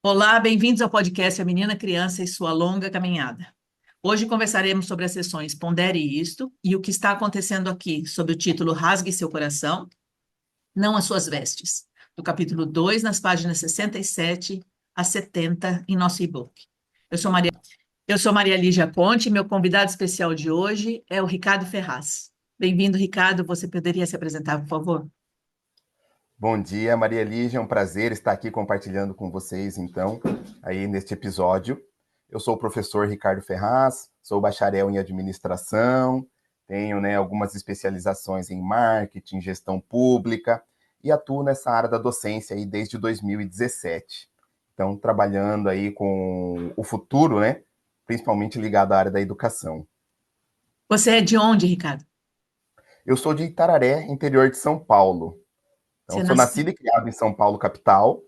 Olá, bem-vindos ao podcast A Menina Criança e Sua Longa Caminhada. Hoje conversaremos sobre as sessões Pondere Isto e o que está acontecendo aqui, sob o título Rasgue Seu Coração, Não as Suas Vestes, do capítulo 2, nas páginas 67 a 70 em nosso e-book. Eu sou Maria Lígia Conte e meu convidado especial de hoje é o Ricardo Ferraz. Bem-vindo, Ricardo. Você poderia se apresentar, por favor? Bom dia, Maria Lígia, é um prazer estar aqui compartilhando com vocês, então, aí neste episódio. Eu sou o professor Ricardo Ferraz, sou bacharel em administração, tenho, algumas especializações em marketing, gestão pública e atuo nessa área da docência aí desde 2017. Então, trabalhando aí com o futuro, principalmente ligado à área da educação. Você é de onde, Ricardo? Eu sou de Itararé, interior de São Paulo. Então, Você sou nasceu... nascido e criado em São Paulo, capital,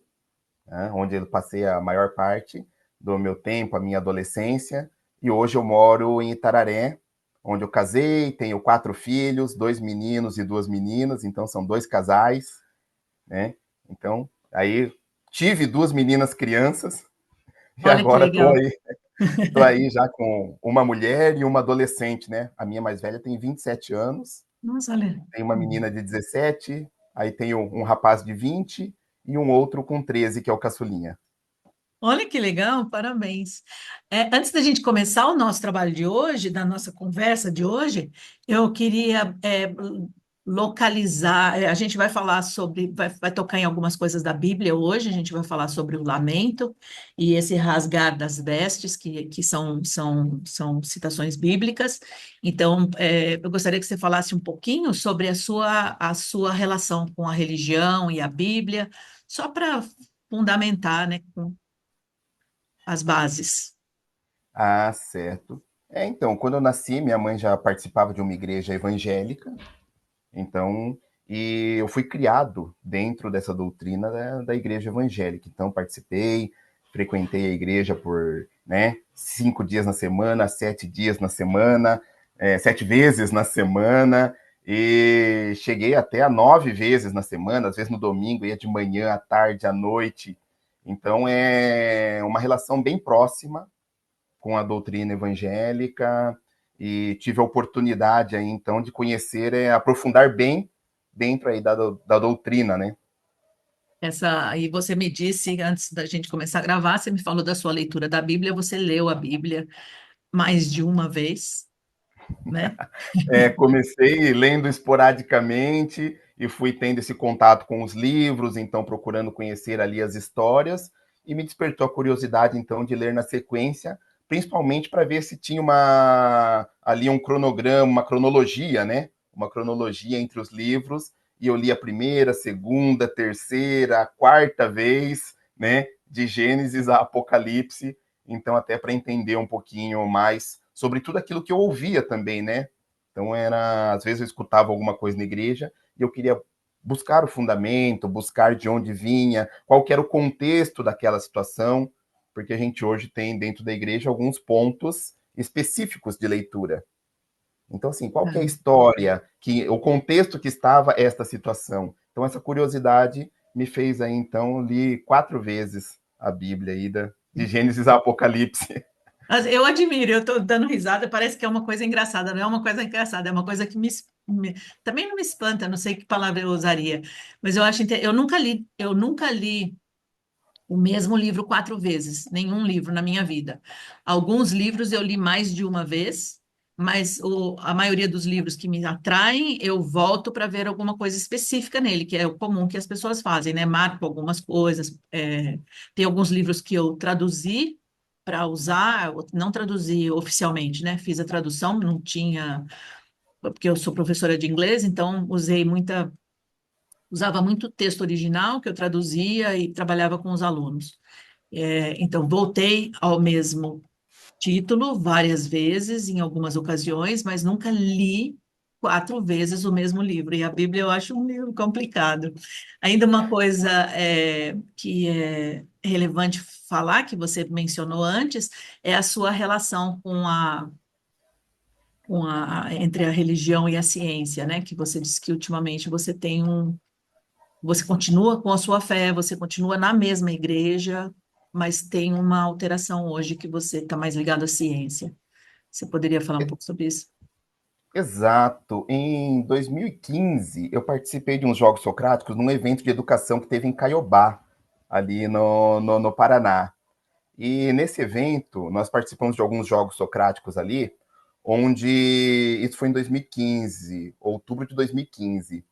né, onde eu passei a maior parte do meu tempo, a minha adolescência, e hoje eu moro em Itararé, onde eu casei, tenho 4 filhos, 2 meninos e 2 meninas, então são 2 casais, né? Então, aí tive 2 meninas crianças, e Olha que agora legal. tô aí já com uma mulher e uma adolescente, né? A minha mais velha tem 27 anos, Nossa, olha. tem uma menina de 17, aí tenho um rapaz de 20 e um outro com 13, que é o caçulinha. Olha que legal, parabéns. Antes da gente começar o nosso trabalho de hoje, da nossa conversa de hoje, eu queria localizar. A gente vai falar sobre, vai tocar em algumas coisas da Bíblia hoje, a gente vai falar sobre o lamento e esse rasgar das vestes, que são citações bíblicas. Então, eu gostaria que você falasse um pouquinho sobre a sua relação com a religião e a Bíblia, só para fundamentar, né, as bases. Ah, certo. Então, quando eu nasci, minha mãe já participava de uma igreja evangélica, então, e eu fui criado dentro dessa doutrina da igreja evangélica. Então, participei, frequentei a igreja por, 5 dias na semana, 7 dias na semana, 7 vezes na semana, e cheguei até a 9 vezes na semana, às vezes no domingo, ia de manhã, à tarde, à noite. Então, é uma relação bem próxima com a doutrina evangélica e tive a oportunidade aí, então, de conhecer, aprofundar bem dentro aí da doutrina, né? E você me disse, antes da gente começar a gravar, você me falou da sua leitura da Bíblia, você leu a Bíblia mais de uma vez, né? Comecei lendo esporadicamente e fui tendo esse contato com os livros, então procurando conhecer ali as histórias, e me despertou a curiosidade, então, de ler na sequência, principalmente para ver se tinha ali um cronograma, uma cronologia, né? Uma cronologia entre os livros, e eu li a primeira, a segunda, a terceira, a quarta vez, né? De Gênesis a Apocalipse, então até para entender um pouquinho mais sobre tudo aquilo que eu ouvia também, né? Então às vezes eu escutava alguma coisa na igreja e eu queria buscar o fundamento, buscar de onde vinha, qual que era o contexto daquela situação, porque a gente hoje tem dentro da igreja alguns pontos específicos de leitura. Então, assim, qual que é a história, o contexto que estava esta situação? Então, essa curiosidade me fez aí, então, li 4 vezes a Bíblia aí de Gênesis a Apocalipse. Mas eu admiro, eu estou dando risada, parece que é uma coisa engraçada, não é uma coisa engraçada, é uma coisa que também não me espanta, não sei que palavra eu usaria, mas eu acho, eu nunca li o mesmo livro 4 vezes, nenhum livro na minha vida. Alguns livros eu li mais de uma vez, mas a maioria dos livros que me atraem, eu volto para ver alguma coisa específica nele, que é o comum que as pessoas fazem, né? Marco algumas coisas. Tem alguns livros que eu traduzi para usar, não traduzi oficialmente, né? Fiz a tradução, não tinha, porque eu sou professora de inglês, então usava muito texto original que eu traduzia e trabalhava com os alunos. Então, voltei ao mesmo título várias vezes, em algumas ocasiões, mas nunca li 4 vezes o mesmo livro. E a Bíblia eu acho um livro complicado. Ainda uma coisa que é relevante falar, que você mencionou antes, é a sua relação entre a religião e a ciência, né? Que você disse que ultimamente você continua com a sua fé, você continua na mesma igreja. mas tem uma alteração hoje que você está mais ligado à ciência. Você poderia falar um pouco sobre isso? Exato. Em 2015, eu participei de uns Jogos Socráticos num evento de educação que teve em Caiobá, ali no Paraná. E nesse evento, nós participamos de alguns Jogos Socráticos ali, onde isso foi em 2015, outubro de 2015.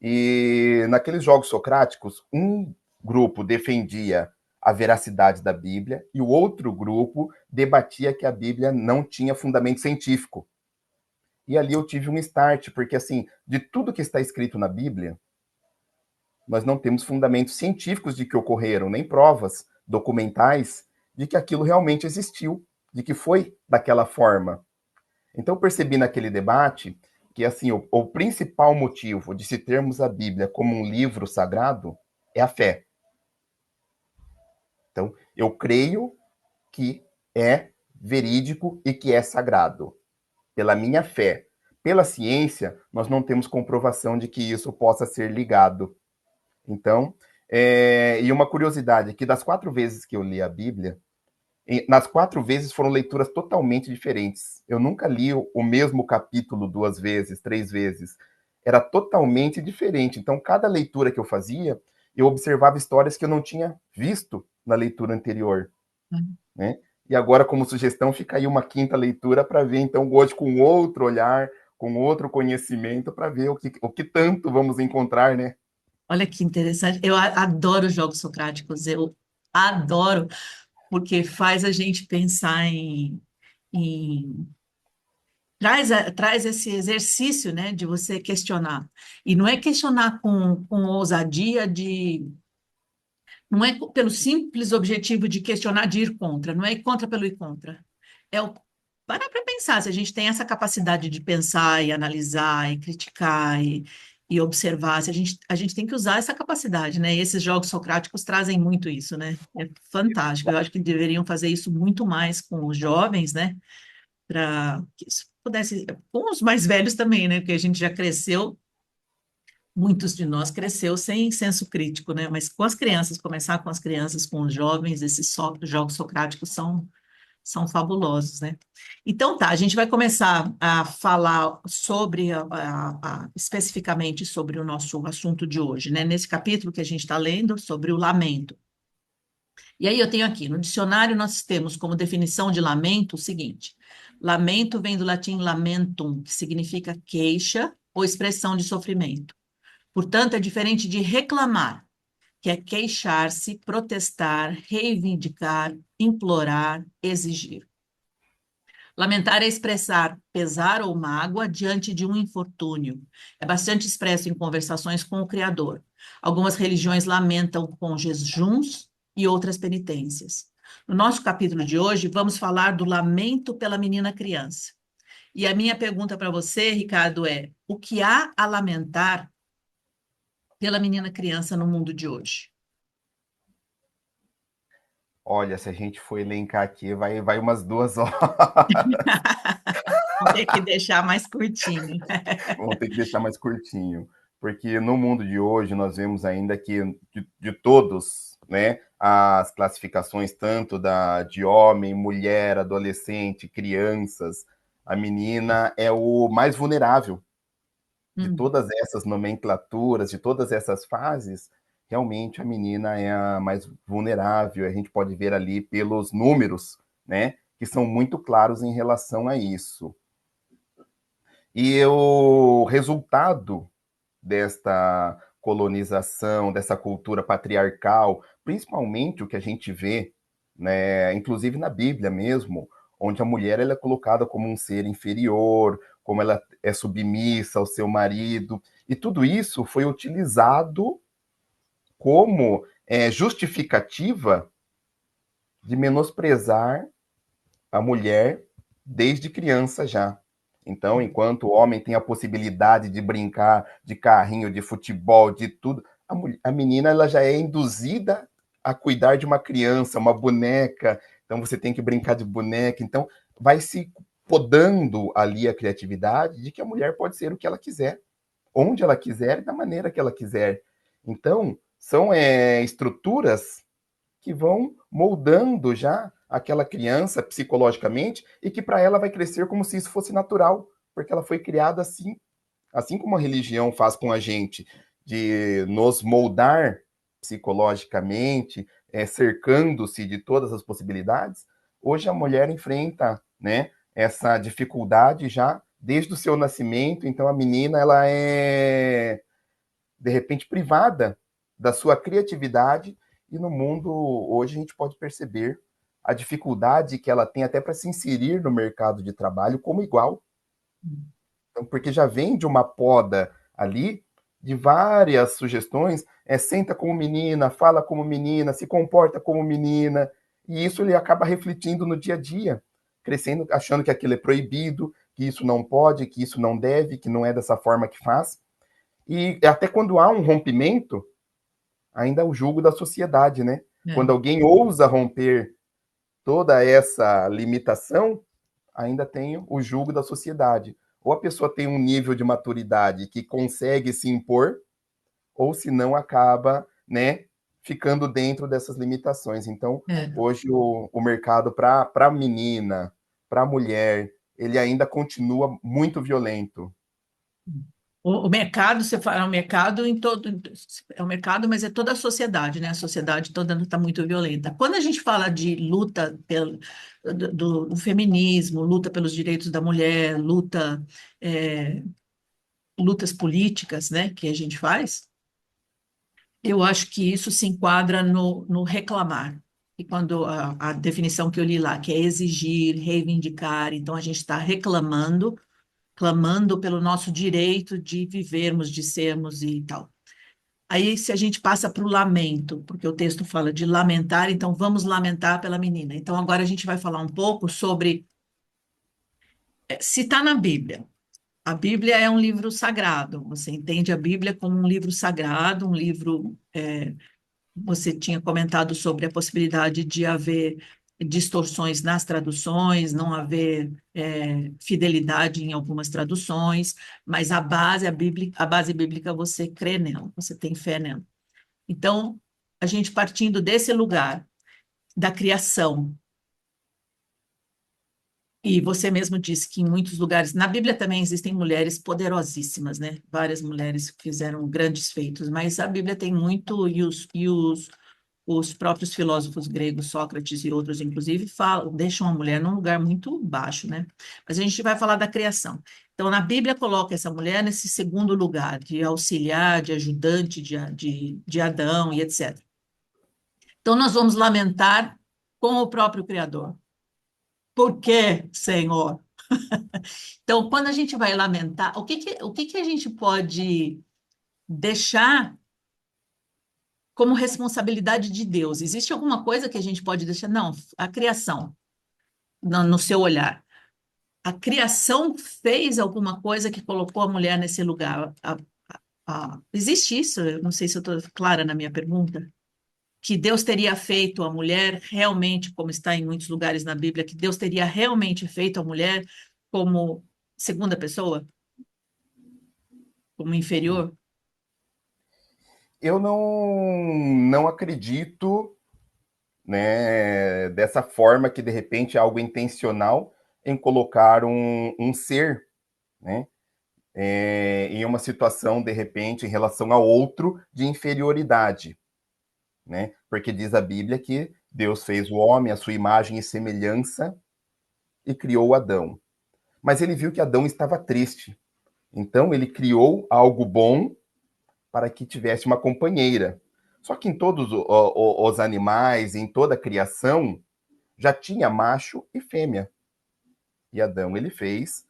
E naqueles Jogos Socráticos, um grupo defendia a veracidade da Bíblia e o outro grupo debatia que a Bíblia não tinha fundamento científico. E ali eu tive um start, porque assim, de tudo que está escrito na Bíblia, nós não temos fundamentos científicos de que ocorreram, nem provas documentais de que aquilo realmente existiu, de que foi daquela forma. Então eu percebi naquele debate que assim, o principal motivo de se termos a Bíblia como um livro sagrado é a fé. Então, eu creio que é verídico e que é sagrado, pela minha fé. Pela ciência, nós não temos comprovação de que isso possa ser ligado. Então, e uma curiosidade, que das 4 vezes que eu li a Bíblia, nas 4 vezes foram leituras totalmente diferentes. Eu nunca li o mesmo capítulo 2 vezes, 3 vezes. Era totalmente diferente. Então, cada leitura que eu fazia, eu observava histórias que eu não tinha visto na leitura anterior, né? E agora, como sugestão, fica aí uma quinta leitura para ver, então, hoje com outro olhar, com outro conhecimento, para ver o que tanto vamos encontrar, né? Olha que interessante. Eu adoro jogos socráticos, eu adoro, porque faz a gente pensar em traz esse exercício, né, de você questionar. E não é questionar com ousadia não é pelo simples objetivo de questionar, de ir contra, não é ir contra pelo ir contra. É o parar para pensar, se a gente tem essa capacidade de pensar e analisar e criticar e observar, se a gente tem que usar essa capacidade, né? E esses jogos socráticos trazem muito isso, né? É fantástico. Eu acho que deveriam fazer isso muito mais com os jovens, né? Para que isso pudesse, com os mais velhos também, né? Porque a gente já cresceu, muitos de nós cresceu sem senso crítico, né? Mas com as crianças, começar com as crianças, com os jovens, esses jogos socráticos são fabulosos, né? Então tá, a gente vai começar a falar sobre especificamente sobre o nosso assunto de hoje, né? Nesse capítulo que a gente está lendo sobre o lamento. E aí eu tenho aqui, no dicionário nós temos como definição de lamento o seguinte: lamento vem do latim lamentum, que significa queixa ou expressão de sofrimento. Portanto, é diferente de reclamar, que é queixar-se, protestar, reivindicar, implorar, exigir. Lamentar é expressar pesar ou mágoa diante de um infortúnio. É bastante expresso em conversações com o Criador. Algumas religiões lamentam com jejuns e outras penitências. No nosso capítulo de hoje, vamos falar do lamento pela menina criança. E a minha pergunta para você, Ricardo, é: o que há a lamentar pela menina criança no mundo de hoje? Olha, se a gente for elencar aqui, vai umas 2 horas. Vou ter que deixar mais curtinho. Vamos ter que deixar mais curtinho. Porque no mundo de hoje, nós vemos ainda que de todos, né, as classificações, tanto de homem, mulher, adolescente, crianças, a menina é o mais vulnerável de Hum. todas essas nomenclaturas, de todas essas fases. Realmente a menina é a mais vulnerável. A gente pode ver ali pelos números, né, que são muito claros em relação a isso. E o resultado desta colonização, dessa cultura patriarcal, principalmente o que a gente vê, né, inclusive na Bíblia mesmo, onde a mulher ela é colocada como um ser inferior, como ela é submissa ao seu marido, e tudo isso foi utilizado como justificativa de menosprezar a mulher desde criança já. Então, enquanto o homem tem a possibilidade de brincar de carrinho, de futebol, de tudo, a menina ela já é induzida a cuidar de uma criança, uma boneca. Então, você tem que brincar de boneca. Então, vai se podando ali a criatividade de que a mulher pode ser o que ela quiser, onde ela quiser e da maneira que ela quiser. Então, são estruturas que vão moldando já aquela criança psicologicamente e que para ela vai crescer como se isso fosse natural, porque ela foi criada assim, assim como a religião faz com a gente, de nos moldar psicologicamente, cercando-se de todas as possibilidades. Hoje a mulher enfrenta, né, essa dificuldade já desde o seu nascimento. Então a menina ela é de repente privada da sua criatividade, e no mundo hoje a gente pode perceber a dificuldade que ela tem até para se inserir no mercado de trabalho como igual. Então, porque já vem de uma poda ali de várias sugestões, senta como menina, fala como menina, se comporta como menina, e isso ele acaba refletindo no dia a dia, crescendo, achando que aquilo é proibido, que isso não pode, que isso não deve, que não é dessa forma que faz. E até quando há um rompimento, ainda é o julgo da sociedade, né? É, Quando alguém ousa romper toda essa limitação, ainda tem o julgo da sociedade. Ou a pessoa tem um nível de maturidade que consegue se impor, ou se não acaba, né, ficando dentro dessas limitações. Então, é. hoje o mercado para a menina, para a mulher, ele ainda continua muito violento. O mercado, você fala, é um mercado em todo, é um mercado, mas é toda a sociedade, né? A sociedade toda está muito violenta. Quando a gente fala de luta pelo, do feminismo, luta pelos direitos da mulher, é, lutas políticas, né, que a gente faz, eu acho que isso se enquadra no reclamar. E quando a definição que eu li lá, que é exigir, reivindicar, então a gente está reclamando, clamando pelo nosso direito de vivermos, de sermos e tal. Aí, se a gente passa para o lamento, porque o texto fala de lamentar, então vamos lamentar pela menina. Então, agora a gente vai falar um pouco sobre se está na Bíblia. A Bíblia é um livro sagrado. Você entende a Bíblia como um livro sagrado, um livro. Você tinha comentado sobre a possibilidade de haver distorções nas traduções, não haver fidelidade em algumas traduções, mas a base bíblica você crê nela, você tem fé nela. Então, a gente partindo desse lugar da criação, e você mesmo disse que em muitos lugares, na Bíblia também existem mulheres poderosíssimas, né? Várias mulheres que fizeram grandes feitos, mas a Bíblia tem muito, os próprios filósofos gregos, Sócrates e outros, inclusive, falam, deixam a mulher num lugar muito baixo, né? Mas a gente vai falar da criação. Então, na Bíblia, coloca essa mulher nesse segundo lugar, de auxiliar, de ajudante de Adão e etc. Então, nós vamos lamentar com o próprio Criador. Por quê, Senhor? Então, quando a gente vai lamentar, o que que a gente pode deixar como responsabilidade de Deus? Existe alguma coisa que a gente pode deixar? Não, a criação, no seu olhar. A criação fez alguma coisa que colocou a mulher nesse lugar. Existe isso? Eu não sei se eu estou clara na minha pergunta. Que Deus teria feito a mulher realmente, como está em muitos lugares na Bíblia, que Deus teria realmente feito a mulher como segunda pessoa, como inferior? Eu não acredito, né, dessa forma que de repente é algo intencional em colocar um ser, né, em uma situação de repente em relação ao outro de inferioridade, né? Porque diz a Bíblia que Deus fez o homem à sua imagem e semelhança e criou Adão. Mas ele viu que Adão estava triste. Então ele criou algo bom para que tivesse uma companheira. Só que em todos os animais, em toda a criação, já tinha macho e fêmea. E Adão, ele fez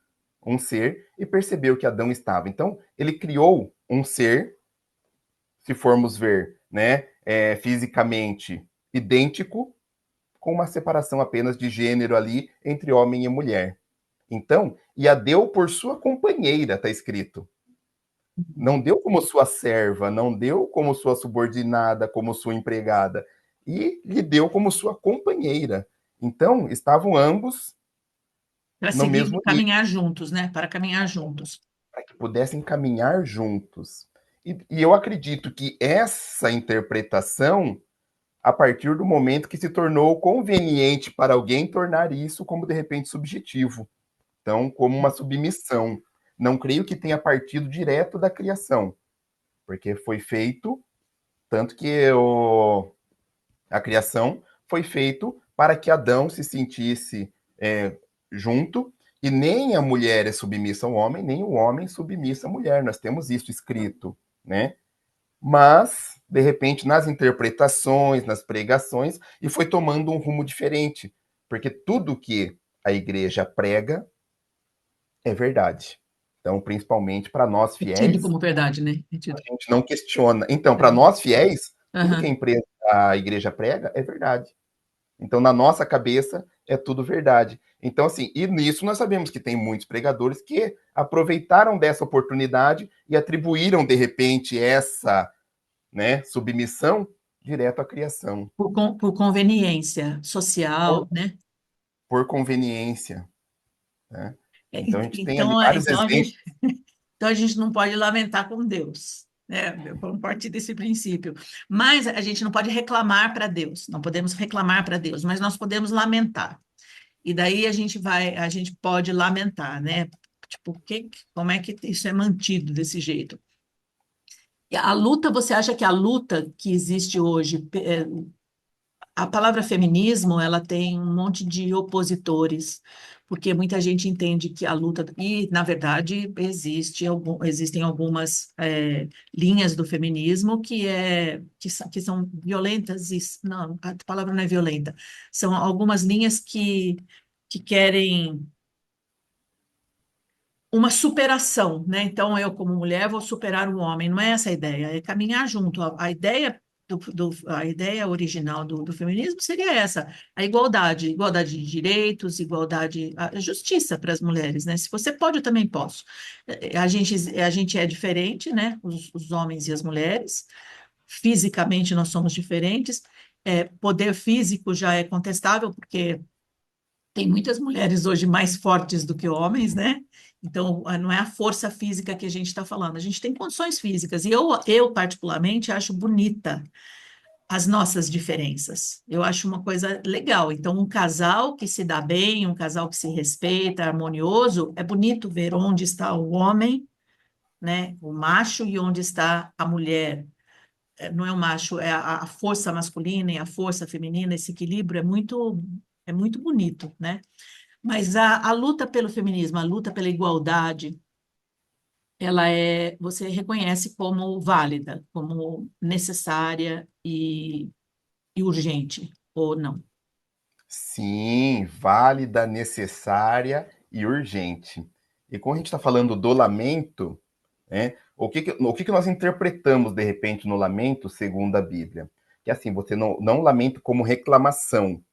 um ser e percebeu que Adão estava. Então, ele criou um ser, se formos ver, né, fisicamente idêntico, com uma separação apenas de gênero ali entre homem e mulher. Então, e a deu por sua companheira, está escrito. Não deu como sua serva, não deu como sua subordinada, como sua empregada, e lhe deu como sua companheira. Então, estavam ambos Para no seguir, mesmo nível, caminhar juntos, né? Para caminhar juntos. para que pudessem caminhar juntos. E eu acredito que essa interpretação a partir do momento que se tornou conveniente para alguém tornar isso como, de repente, subjetivo. Então, como uma submissão. Não creio que tenha partido direto da criação, porque foi feito, tanto que a criação foi feito para que Adão se sentisse junto, e nem a mulher é submissa ao homem, nem o homem submissa à mulher. Nós temos isso escrito, né? Mas, de repente, nas interpretações, nas pregações, e foi tomando um rumo diferente, porque tudo que a igreja prega é verdade. Então, principalmente para nós É tido fiéis, como verdade, né? É tido. a gente não questiona. Então, para Uhum. nós fiéis, tudo que Aham. a igreja prega é verdade. Então, na nossa cabeça, é tudo verdade. Então, assim, e nisso nós sabemos que tem muitos pregadores que aproveitaram dessa oportunidade e atribuíram, de repente, essa, né, submissão direto à criação, Por conveniência por, social, né? por conveniência, né? Então, a gente tem ali Então, vários exemplos. então a gente não pode lamentar com Deus, né? Vamos partir desse princípio. Mas a gente não pode reclamar para Deus, não podemos reclamar para Deus, mas nós podemos lamentar. E daí a gente pode lamentar, né? Tipo, como é que isso é mantido desse jeito? E a luta, você acha que a luta que existe hoje, a palavra feminismo, ela tem um monte de opositores, porque muita gente entende que a luta, e na verdade existem algumas linhas do feminismo que são violentas, não, a palavra não é violenta, são algumas linhas que querem uma superação, né? Então, eu, como mulher, vou superar um homem. Não é essa a ideia, é caminhar junto. A ideia a ideia original do feminismo seria essa, a igualdade, igualdade de direitos, igualdade, a justiça para as mulheres, né? Se você pode, eu também posso. A gente é diferente, né? Os homens e as mulheres. Fisicamente, nós somos diferentes. Poder físico já é contestável, porque tem muitas mulheres hoje mais fortes do que homens, né? Então, não é a força física que a gente está falando, a gente tem condições físicas. E eu particularmente, acho bonita as nossas diferenças. Eu acho uma coisa legal. Então, um casal que se dá bem, um casal que se respeita, harmonioso, é bonito ver onde está o homem, né? O macho e onde está a mulher. Não é o macho, é a força masculina e a força feminina, esse equilíbrio é muito bonito, né? Mas a luta pelo feminismo, a luta pela igualdade, você reconhece como válida, como necessária e urgente, ou não? Sim, válida, necessária e urgente. E quando a gente está falando do lamento, né, o que nós interpretamos, de repente, no lamento, segundo a Bíblia? Que assim, você não lamenta como reclamação,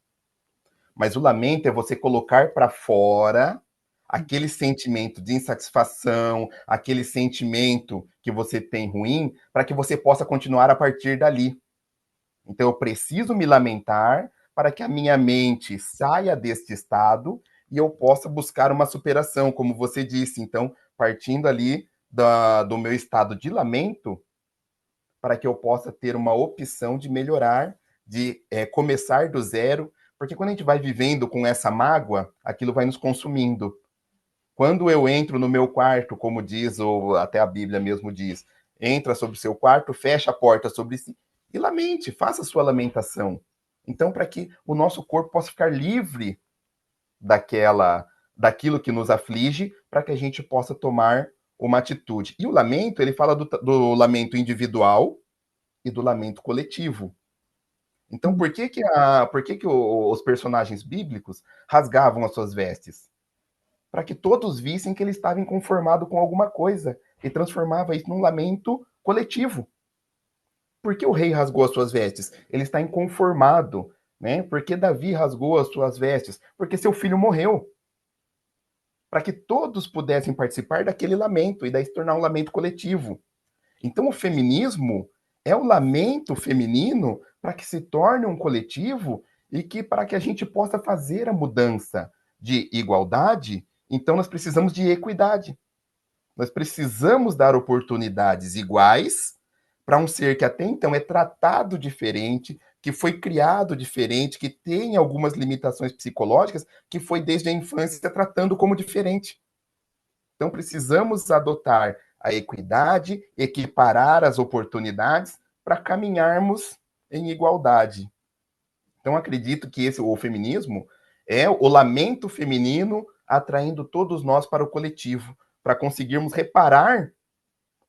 mas o lamento é você colocar para fora aquele sentimento de insatisfação, aquele sentimento que você tem ruim, para que você possa continuar a partir dali. Então eu preciso me lamentar para que a minha mente saia deste estado e eu possa buscar uma superação, como você disse. Então, partindo ali do meu estado de lamento, para que eu possa ter uma opção de melhorar, de começar do zero, porque quando a gente vai vivendo com essa mágoa, aquilo vai nos consumindo. Quando eu entro no meu quarto, como diz, ou até a Bíblia mesmo diz, entra sobre o seu quarto, fecha a porta sobre si e lamente, faça a sua lamentação. Então, para que o nosso corpo possa ficar livre daquilo que nos aflige, para que a gente possa tomar uma atitude. E o lamento, ele fala do lamento individual e do lamento coletivo. Então, por que que os personagens bíblicos rasgavam as suas vestes? Para que todos vissem que ele estava inconformado com alguma coisa e transformava isso num lamento coletivo. Por que o rei rasgou as suas vestes? Ele está inconformado, né? Por que Davi rasgou as suas vestes? Porque seu filho morreu. Para que todos pudessem participar daquele lamento e daí se tornar um lamento coletivo. Então, o feminismo é o lamento feminino para que se torne um coletivo e que para que a gente possa fazer a mudança de igualdade, então nós precisamos de equidade. Nós precisamos dar oportunidades iguais para um ser que até então é tratado diferente, que foi criado diferente, que tem algumas limitações psicológicas, que foi desde a infância tratando como diferente. Então, precisamos adotar a equidade, equiparar as oportunidades para caminharmos em igualdade. Então, acredito que o feminismo é o lamento feminino atraindo todos nós para o coletivo, para conseguirmos reparar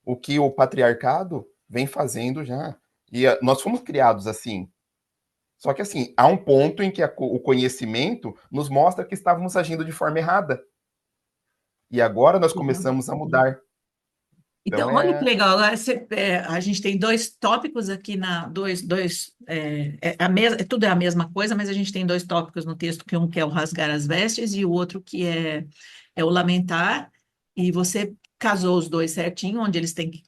o que o patriarcado vem fazendo já. E nós fomos criados assim. Só que assim, há um ponto em que o conhecimento nos mostra que estávamos agindo de forma errada. E agora nós começamos a mudar. Então Então, olha que é legal. Agora a gente tem dois tópicos aqui tudo é a mesma coisa, mas a gente tem dois tópicos no texto, que um que é o rasgar as vestes e o outro que é o lamentar. E você casou os dois certinho,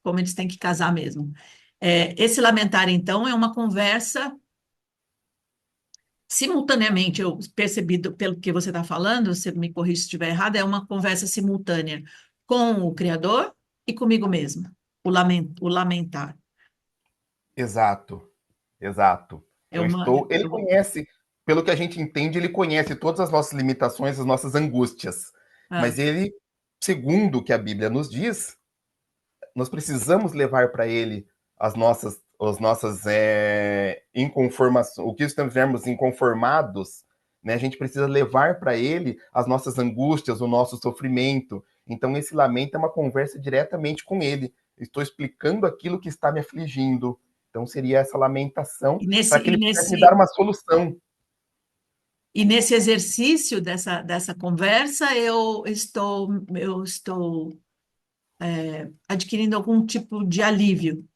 como eles têm que casar mesmo. Esse lamentar, então, é uma conversa simultaneamente. Eu percebi pelo que você está falando, você me corrige se estiver errado, é uma conversa simultânea com o Criador e comigo mesma, o lamentar. exato, exato. É uma. Ele conhece, pelo que a gente entende, ele conhece todas as nossas limitações, as nossas angústias. Ah, Mas ele, segundo o que a Bíblia nos diz, nós precisamos levar para ele as nossas inconformações, o que estivermos inconformados, né? A gente precisa levar para ele as nossas angústias, o nosso sofrimento. Então, esse lamento é uma conversa diretamente com ele. Estou explicando aquilo que está me afligindo. Então, seria essa lamentação e nesse, para que e ele pudesse me dar nesse, uma solução. e nesse exercício dessa conversa, eu estou adquirindo algum tipo de alívio,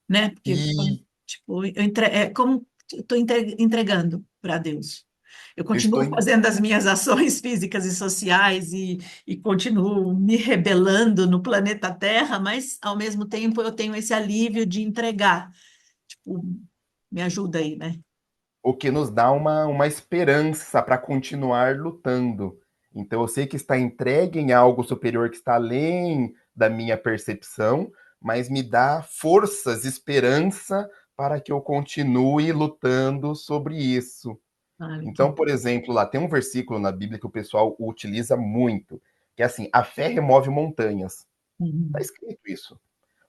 né? Porque, E tipo, é como eu estou entregando para Deus. Eu estou continuo fazendo as minhas ações físicas e sociais e continuo me rebelando no planeta Terra, mas, ao mesmo tempo, eu tenho esse alívio de entregar. Tipo, me ajuda aí, né? o que nos dá uma esperança para continuar lutando. Então, eu sei que está entregue em algo superior que está além da minha percepção, mas me dá forças, esperança para que eu continue lutando sobre isso. Olha Então, que. por exemplo, lá tem um versículo na Bíblia que o pessoal utiliza muito, que é assim: a fé remove montanhas. Está Uhum. escrito isso.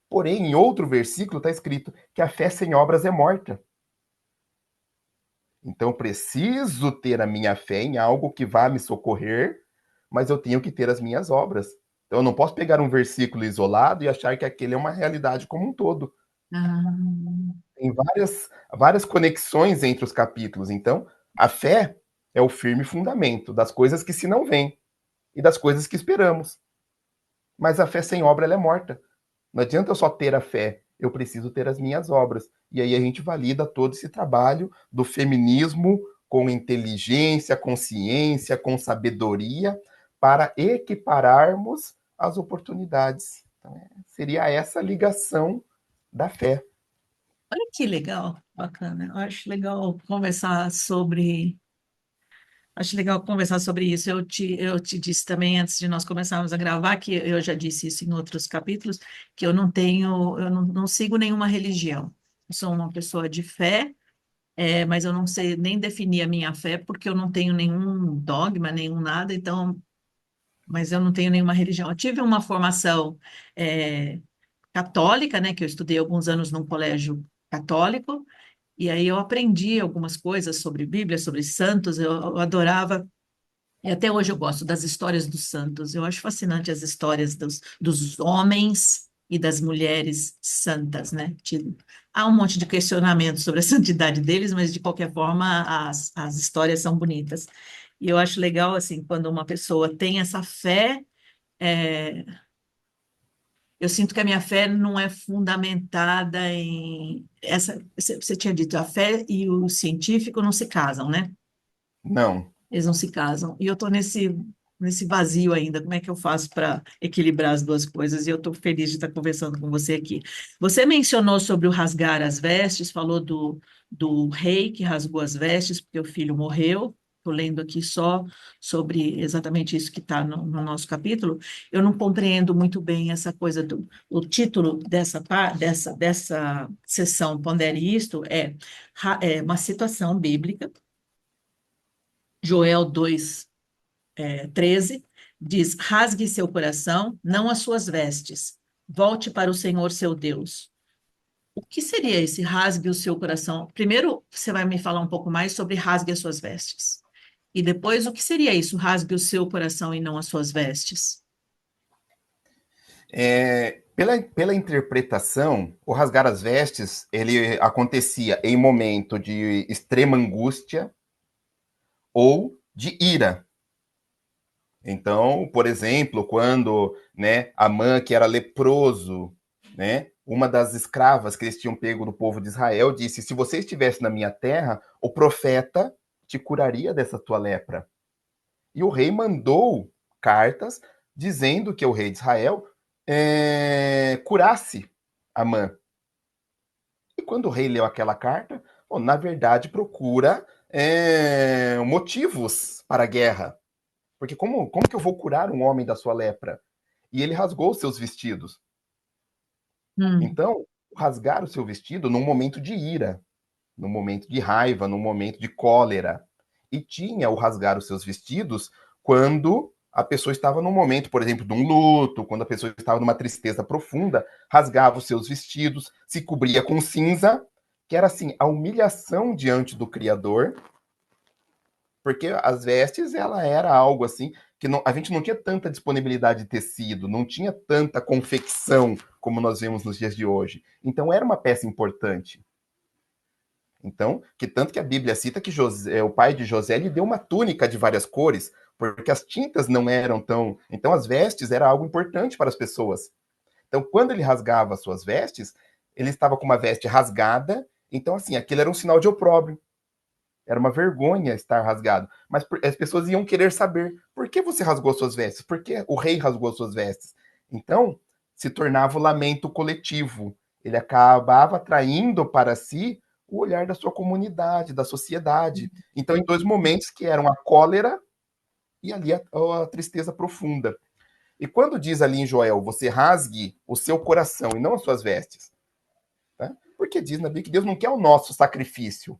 Porém, em outro versículo está escrito que a fé sem obras é morta. Então, eu preciso ter a minha fé em algo que vá me socorrer, mas eu tenho que ter as minhas obras. Então, eu não posso pegar um versículo isolado e achar que aquele é uma realidade como um todo. Ah, Tem várias conexões entre os capítulos. Então, a fé é o firme fundamento das coisas que se não veem e das coisas que esperamos. Mas a fé sem obra ela é morta. Não adianta eu só ter a fé, eu preciso ter as minhas obras. E aí a gente valida todo esse trabalho do feminismo com inteligência, com ciência, com sabedoria, para equipararmos as oportunidades. Então, seria essa ligação da fé. olha que legal, bacana. Eu acho legal conversar sobre. Acho legal conversar sobre isso. Eu te disse também, antes de nós começarmos a gravar, que eu já disse isso em outros capítulos, que eu não sigo nenhuma religião. Eu sou uma pessoa de fé, mas eu não sei nem definir a minha fé, porque eu não tenho nenhum dogma, nenhum nada, então, mas eu não tenho nenhuma religião. Eu tive uma formação é, católica, né, que eu estudei alguns anos num colégio católico, e aí eu aprendi algumas coisas sobre Bíblia, sobre santos, eu adorava, e até hoje eu gosto das histórias dos santos. Eu acho fascinante as histórias dos homens e das mulheres santas, né? Há um monte de questionamento sobre a santidade deles, mas de qualquer forma as histórias são bonitas. E eu acho legal, assim, quando uma pessoa tem essa fé, é, eu sinto que a minha fé não é fundamentada em você tinha dito, a fé e o científico não se casam, né? Não. Eles não se casam. E eu estou nesse vazio ainda. Como é que eu faço para equilibrar as duas coisas? E eu estou feliz de estar conversando com você aqui. Você mencionou sobre o rasgar as vestes, falou do rei que rasgou as vestes porque o filho morreu, estou lendo aqui só sobre exatamente isso que está no nosso capítulo, eu não compreendo muito bem essa coisa do o título dessa sessão Pondere Isto é uma citação bíblica, Joel 2, 13, diz: rasgue seu coração, não as suas vestes, volte para o Senhor seu Deus. O que seria esse rasgue o seu coração? Primeiro, você vai me falar um pouco mais sobre rasgue as suas vestes. E depois, o que seria isso, rasgue o seu coração e não as suas vestes? Pela interpretação, o rasgar as vestes, ele acontecia em momento de extrema angústia ou de ira. Então, por exemplo, quando, né, Amã, que era leproso, né, uma das escravas que eles tinham pego do povo de Israel, disse: se você estivesse na minha terra, o profeta te curaria dessa tua lepra. E o rei mandou cartas dizendo que o rei de Israel curasse Amã. E quando o rei leu aquela carta, bom, na verdade procura motivos para a guerra. Porque como que eu vou curar um homem da sua lepra? E ele rasgou seus vestidos. Hum, Então, rasgar o seu vestido num momento de ira, num momento de raiva, num momento de cólera. E tinha o rasgar os seus vestidos quando a pessoa estava num momento, por exemplo, de um luto, quando a pessoa estava numa tristeza profunda, rasgava os seus vestidos, se cobria com cinza, que era assim, a humilhação diante do Criador, porque as vestes, ela era algo assim, que não, a gente não tinha tanta disponibilidade de tecido, não tinha tanta confecção como nós vemos nos dias de hoje. Então era uma peça importante. Então, que tanto que a Bíblia cita que José, o pai de José lhe deu uma túnica de várias cores, porque as tintas não eram tão. Então, as vestes era algo importante para as pessoas. Então, quando ele rasgava as suas vestes, ele estava com uma veste rasgada. Então, assim, aquilo era um sinal de opróbrio. Era uma vergonha estar rasgado. Mas as pessoas iam querer saber por que você rasgou suas vestes? Por que o rei rasgou suas vestes? Então, se tornava o lamento coletivo. Ele acabava atraindo para si o olhar da sua comunidade, da sociedade. Então, em dois momentos que eram a cólera e ali a tristeza profunda. E quando diz ali em Joel, você rasgue o seu coração e não as suas vestes, tá? Porque diz na Bíblia que Deus não quer o nosso sacrifício,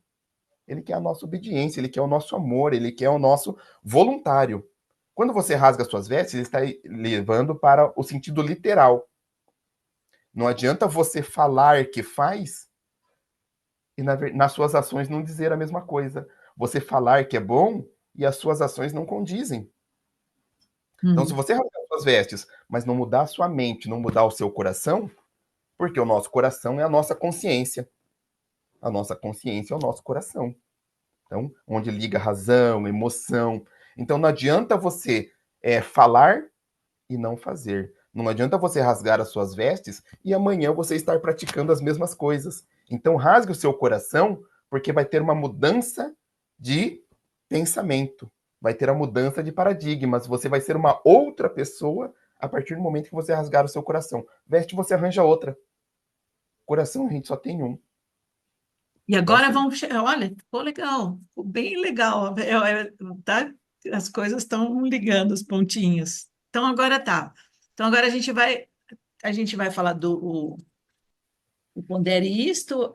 ele quer a nossa obediência, ele quer o nosso amor, ele quer o nosso voluntário. Quando você rasga suas vestes, ele está levando para o sentido literal. Não adianta você falar que faz e nas suas ações não dizer a mesma coisa. Você falar que é bom e as suas ações não condizem. Então, se hum, você rasgar suas vestes, mas não mudar a sua mente, não mudar o seu coração, porque o nosso coração é a nossa consciência. A nossa consciência é o nosso coração. Então, onde liga razão, emoção. Então, não adianta você falar e não fazer. Não adianta você rasgar as suas vestes e amanhã você estar praticando as mesmas coisas. Então, rasgue o seu coração, porque vai ter uma mudança de pensamento. Vai ter a mudança de paradigmas. Você vai ser uma outra pessoa a partir do momento que você rasgar o seu coração. Veste, você arranja outra. Coração, a gente só tem um. E Então, agora assim, vamos chegar. Olha, ficou legal, ficou bem legal. Tá? As coisas estão ligando os pontinhos. Então agora tá. Então agora a gente vai falar do o Pondere Isto,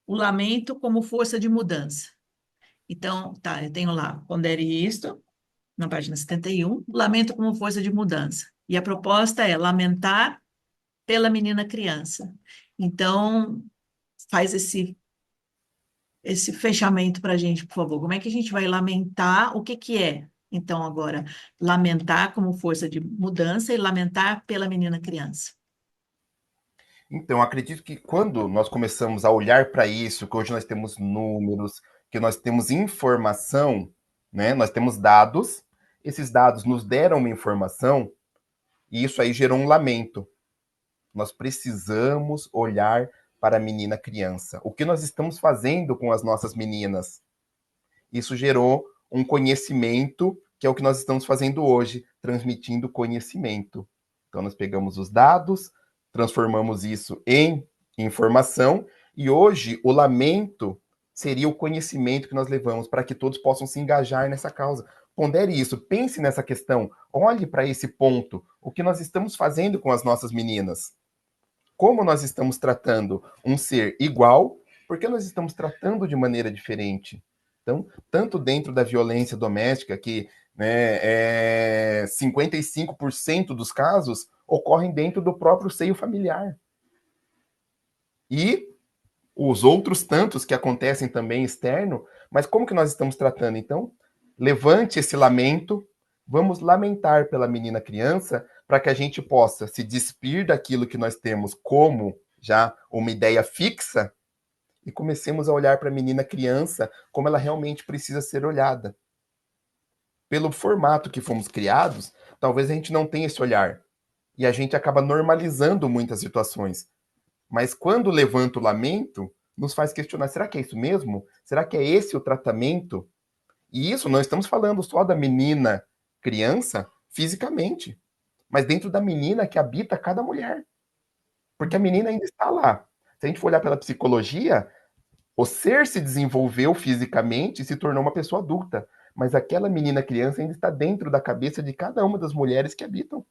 o lamento como força de mudança. Então, tá, eu tenho lá, Pondere Isto, na página 71, lamento como força de mudança. E a proposta é lamentar pela menina criança. Então, faz esse fechamento para a gente, por favor. Como é que a gente vai lamentar? O que que é? Então, agora, lamentar como força de mudança e lamentar pela menina criança. então, acredito que quando nós começamos a olhar para isso, que hoje nós temos números, que nós temos informação, né? Nós temos dados, esses dados nos deram uma informação e isso aí gerou um lamento. Nós precisamos olhar para a menina criança. O que nós estamos fazendo com as nossas meninas? Isso gerou um conhecimento, que é o que nós estamos fazendo hoje, transmitindo conhecimento. Então, nós pegamos os dados, transformamos isso em informação, e hoje o lamento seria o conhecimento que nós levamos para que todos possam se engajar nessa causa. Pondere isso, pense nessa questão, olhe para esse ponto, o que nós estamos fazendo com as nossas meninas. Como nós estamos tratando um ser igual, porque nós estamos tratando de maneira diferente. Então, tanto dentro da violência doméstica, que 55% dos casos ocorrem dentro do próprio seio familiar. E os outros tantos que acontecem também externo, mas como que nós estamos tratando? Então, levante esse lamento, vamos lamentar pela menina criança, para que a gente possa se despir daquilo que nós temos como já uma ideia fixa e comecemos a olhar para a menina criança como ela realmente precisa ser olhada. Pelo formato que fomos criados, talvez a gente não tenha esse olhar. E a gente acaba normalizando muitas situações. Mas quando levanta o lamento, nos faz questionar: será que é isso mesmo? Será que é esse o tratamento? E isso não estamos falando só da menina criança fisicamente, mas dentro da menina que habita cada mulher. Porque a menina ainda está lá. Se a gente for olhar pela psicologia, o ser se desenvolveu fisicamente e se tornou uma pessoa adulta. Mas aquela menina criança ainda está dentro da cabeça de cada uma das mulheres que habitam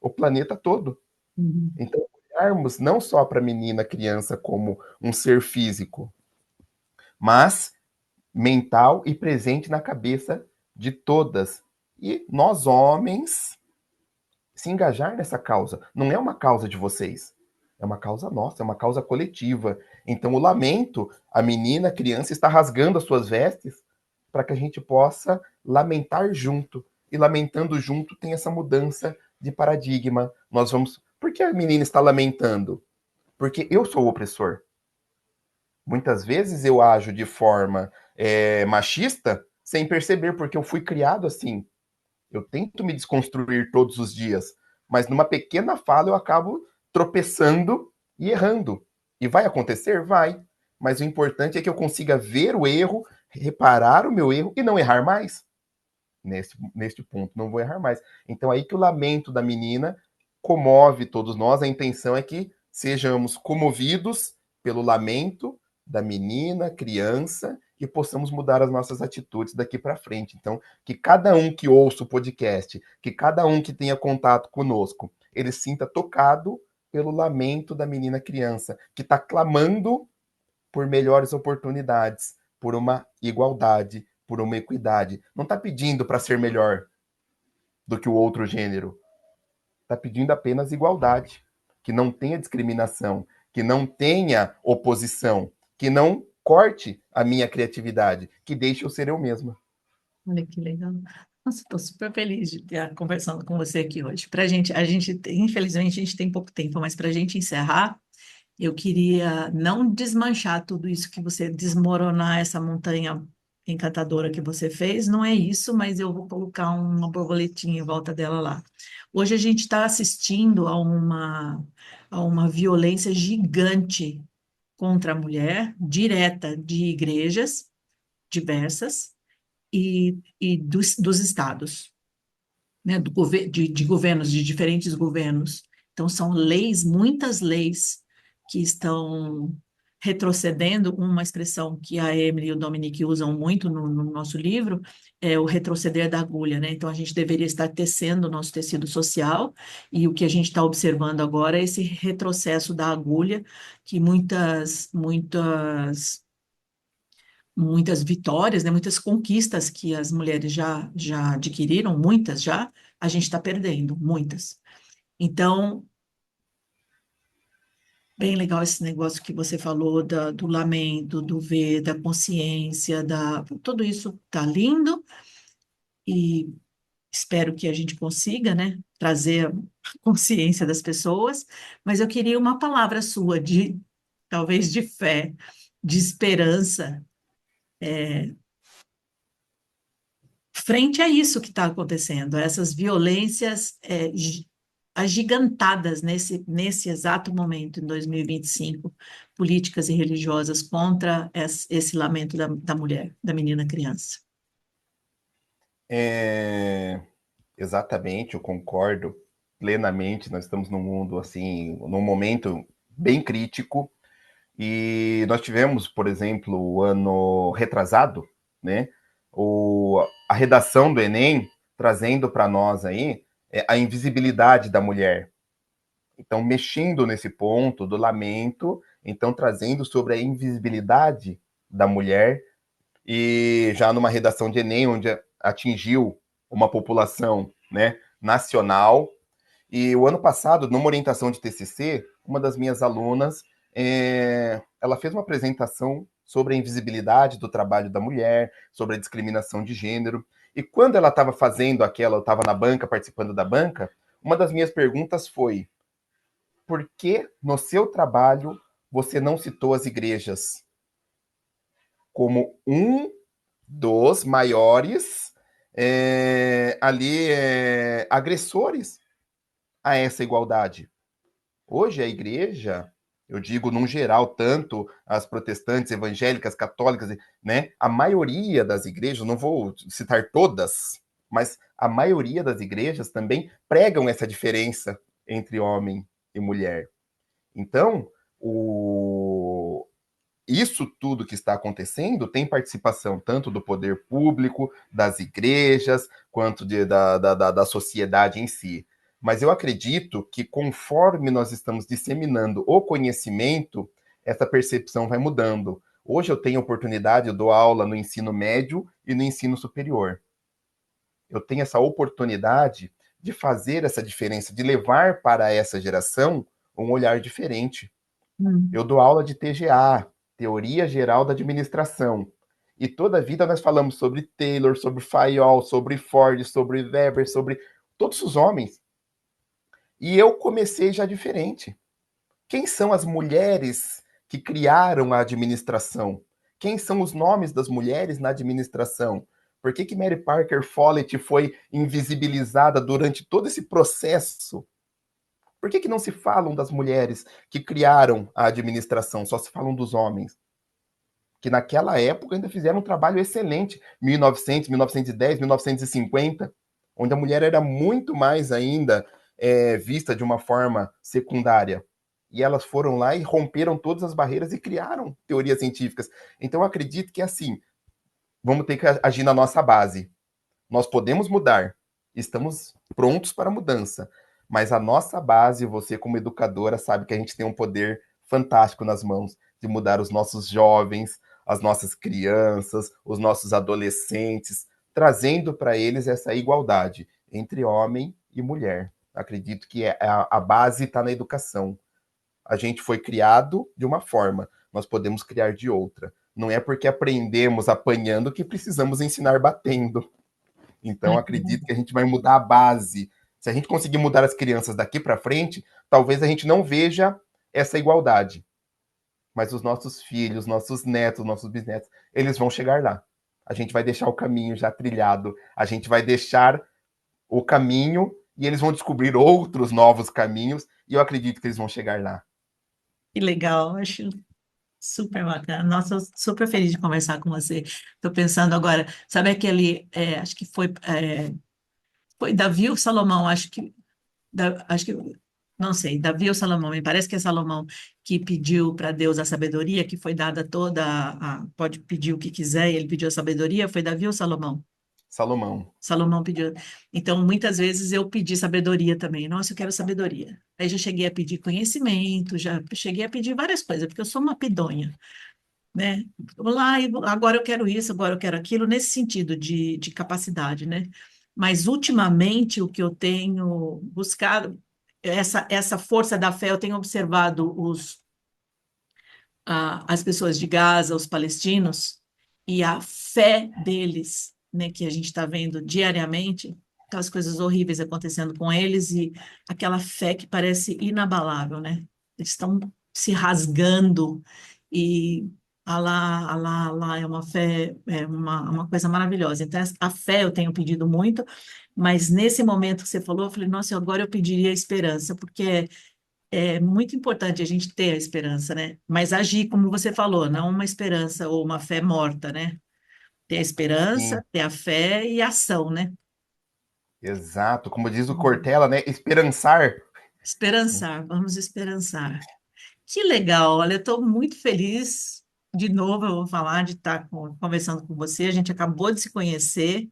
o planeta todo. Uhum. Então, olharmos não só para a menina criança como um ser físico, mas mental e presente na cabeça de todas. E nós, homens, se engajar nessa causa. Não é uma causa de vocês, é uma causa nossa, é uma causa coletiva. Então, o lamento, a menina, a criança está rasgando as suas vestes para que a gente possa lamentar junto. E lamentando junto tem essa mudança de paradigma. Nós vamos. Por que a menina está lamentando? Porque eu sou o opressor. Muitas vezes eu ajo de forma machista sem perceber, porque eu fui criado assim. Eu tento me desconstruir todos os dias, mas numa pequena fala eu acabo tropeçando e errando. E vai acontecer? Vai. Mas o importante é que eu consiga ver o erro, reparar o meu erro e não errar mais. Neste ponto, não vou errar mais. Então, aí que o lamento da menina comove todos nós. A intenção é que sejamos comovidos pelo lamento da menina, criança, e possamos mudar as nossas atitudes daqui para frente. Então, que cada um que ouça o podcast, que cada um que tenha contato conosco, ele sinta tocado pelo lamento da menina criança, que está clamando por melhores oportunidades, por uma igualdade, por uma equidade. Não está pedindo para ser melhor do que o outro gênero. Está pedindo apenas igualdade, que não tenha discriminação, que não tenha oposição, que não corte a minha criatividade, que deixe eu ser eu mesma. Olha que legal. Nossa, estou super feliz de estar conversando com você aqui hoje. Para a gente, infelizmente, a gente tem pouco tempo, mas para a gente encerrar, eu queria não desmanchar tudo isso que você, desmoronar essa montanha encantadora que você fez, não é isso, mas eu vou colocar uma borboletinha em volta dela lá. Hoje a gente está assistindo a uma violência gigante contra a mulher, direta de igrejas diversas e dos estados, né, de governos, de diferentes governos. Então, são leis, muitas leis que estão retrocedendo. Uma expressão que a Emily e o Dominique usam muito no nosso livro é o retroceder da agulha, né? Então, a gente deveria estar tecendo o nosso tecido social, e o que a gente está observando agora é esse retrocesso da agulha, que muitas vitórias, né, muitas conquistas que as mulheres já adquiriram, muitas já, a gente está perdendo, muitas. Então, bem legal esse negócio que você falou do lamento, do ver, da consciência, tudo isso tá lindo, e espero que a gente consiga, né, trazer a consciência das pessoas, mas eu queria uma palavra sua talvez de fé, de esperança, frente a isso que está acontecendo, a essas violências agigantadas nesse exato momento, em 2025, políticas e religiosas contra esse lamento da mulher, da menina criança. É, exatamente, eu concordo plenamente. Nós estamos num mundo assim, num momento bem crítico. E nós tivemos, por exemplo, o ano retrasado, né? A redação do Enem trazendo para nós aí a invisibilidade da mulher. Então, mexendo nesse ponto do lamento, então trazendo sobre a invisibilidade da mulher, e já numa redação de Enem, onde atingiu uma população, né, nacional. E o ano passado, numa orientação de TCC, uma das minhas alunas, ela fez uma apresentação sobre a invisibilidade do trabalho da mulher, sobre a discriminação de gênero. E quando ela estava fazendo aquela, eu estava na banca, participando da banca, uma das minhas perguntas foi: por que no seu trabalho você não citou as igrejas como um dos maiores agressores a essa igualdade? Hoje a igreja, eu digo num geral, tanto as protestantes, evangélicas, católicas, né, a maioria das igrejas, não vou citar todas, mas a maioria das igrejas também pregam essa diferença entre homem e mulher. Então, isso tudo que está acontecendo tem participação tanto do poder público, das igrejas, quanto da sociedade em si. Mas eu acredito que conforme nós estamos disseminando o conhecimento, essa percepção vai mudando. Hoje eu tenho oportunidade, eu dou aula no ensino médio e no ensino superior. Eu tenho essa oportunidade de fazer essa diferença, de levar para essa geração um olhar diferente. Hum. Eu dou aula de TGA, Teoria Geral da Administração. E toda a vida nós falamos sobre Taylor, sobre Fayol, sobre Ford, sobre Weber, sobre todos os homens. E eu comecei já diferente. Quem são as mulheres que criaram a administração? Quem são os nomes das mulheres na administração? Por que que Mary Parker Follett foi invisibilizada durante todo esse processo? Por que que não se falam das mulheres que criaram a administração, só se falam dos homens? Que naquela época ainda fizeram um trabalho excelente, 1900, 1910, 1950, onde a mulher era muito mais ainda vista de uma forma secundária. E elas foram lá e romperam todas as barreiras e criaram teorias científicas. Então eu acredito que assim, vamos ter que agir na nossa base. Nós podemos mudar, estamos prontos para a mudança, mas a nossa base, você como educadora, sabe que a gente tem um poder fantástico nas mãos de mudar os nossos jovens, as nossas crianças, os nossos adolescentes, trazendo para eles essa igualdade entre homem e mulher. Acredito que a base está na educação. A gente foi criado de uma forma, nós podemos criar de outra. Não é porque aprendemos apanhando que precisamos ensinar batendo. Então, acredito que a gente vai mudar a base. Se a gente conseguir mudar as crianças daqui para frente, talvez a gente não veja essa igualdade. Mas os nossos filhos, nossos netos, nossos bisnetos, eles vão chegar lá. A gente vai deixar o caminho já trilhado, a gente vai deixar o caminho e eles vão descobrir outros novos caminhos e eu acredito que eles vão chegar lá. Que legal, acho super bacana. Nossa, eu super feliz de conversar com você. Estou pensando agora, sabe aquele, acho que foi Davi ou Salomão, acho que, não sei, Davi ou Salomão, me parece que é Salomão que pediu para Deus a sabedoria, que foi dada toda, pode pedir o que quiser, e ele pediu a sabedoria, foi Davi ou Salomão? Salomão. Salomão pediu. Então, muitas vezes eu pedi sabedoria também. Nossa, eu quero sabedoria. Aí já cheguei a pedir conhecimento, já cheguei a pedir várias coisas, porque eu sou uma pidonha, né? Vou lá, e agora eu quero isso, agora eu quero aquilo, nesse sentido de capacidade, né? Mas ultimamente o que eu tenho buscado, essa força da fé, eu tenho observado as pessoas de Gaza, os palestinos, e a fé deles, né, que a gente está vendo diariamente, aquelas coisas horríveis acontecendo com eles, e aquela fé que parece inabalável, né? Eles estão se rasgando e Alá, Alá, Alá é uma fé, é uma coisa maravilhosa. Então, a fé eu tenho pedido muito, mas nesse momento que você falou, eu falei, nossa, agora eu pediria esperança, porque é muito importante a gente ter a esperança, né? Mas agir, como você falou, não uma esperança ou uma fé morta, né? Ter a Sim, esperança, ter a fé e a ação, né? exato. Como diz o Uhum. Cortella, né? Esperançar. Esperançar, vamos esperançar. Que legal, olha, eu estou muito feliz. De novo, eu vou falar de estar conversando com você. A gente acabou de se conhecer.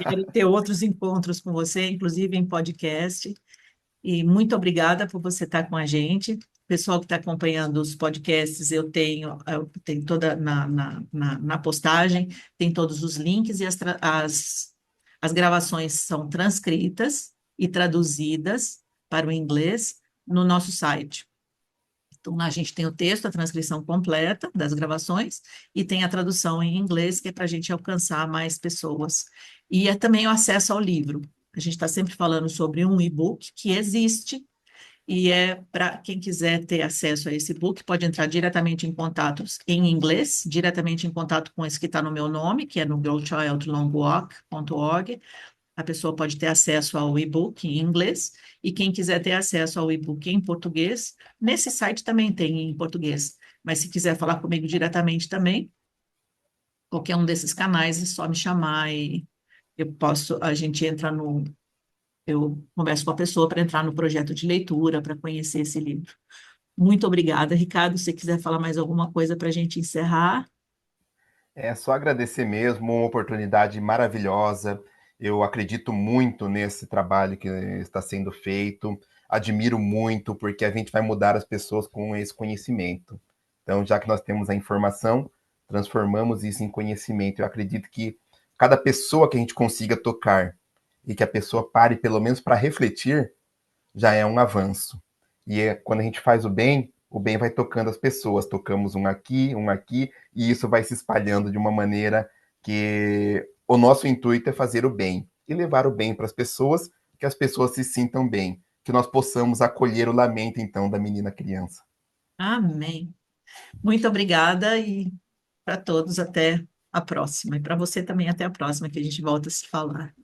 Quero ter outros encontros com você, inclusive em podcast. E muito obrigada por você estar com a gente. Pessoal que está acompanhando os podcasts, eu tenho toda na postagem, tem todos os links e as gravações são transcritas e traduzidas para o inglês no nosso site. Então, a gente tem o texto, a transcrição completa das gravações e tem a tradução em inglês, que é para a gente alcançar mais pessoas. E é também o acesso ao livro. A gente está sempre falando sobre um e-book que existe e é para quem quiser ter acesso a esse e-book, pode entrar diretamente em contatos em inglês, diretamente em contato com esse que está no meu nome, que é no girlchildlongwalk.org. A pessoa pode ter acesso ao e-book em inglês, e quem quiser ter acesso ao e-book em português, nesse site também tem em português. Mas se quiser falar comigo diretamente também, qualquer um desses canais é só me chamar e a gente entra eu converso com a pessoa para entrar no projeto de leitura, para conhecer esse livro. Muito obrigada, Ricardo. Se você quiser falar mais alguma coisa para a gente encerrar. É só agradecer mesmo, uma oportunidade maravilhosa. Eu acredito muito nesse trabalho que está sendo feito. Admiro muito, porque a gente vai mudar as pessoas com esse conhecimento. Então, já que nós temos a informação, transformamos isso em conhecimento. Eu acredito que cada pessoa que a gente consiga tocar e que a pessoa pare pelo menos para refletir, já é um avanço. E quando a gente faz o bem vai tocando as pessoas. Tocamos um aqui, e isso vai se espalhando de uma maneira que o nosso intuito é fazer o bem e levar o bem para as pessoas, que as pessoas se sintam bem, que nós possamos acolher o lamento, então, da menina criança. Amém. Muito obrigada e para todos até a próxima. E para você também até a próxima, que a gente volta a se falar.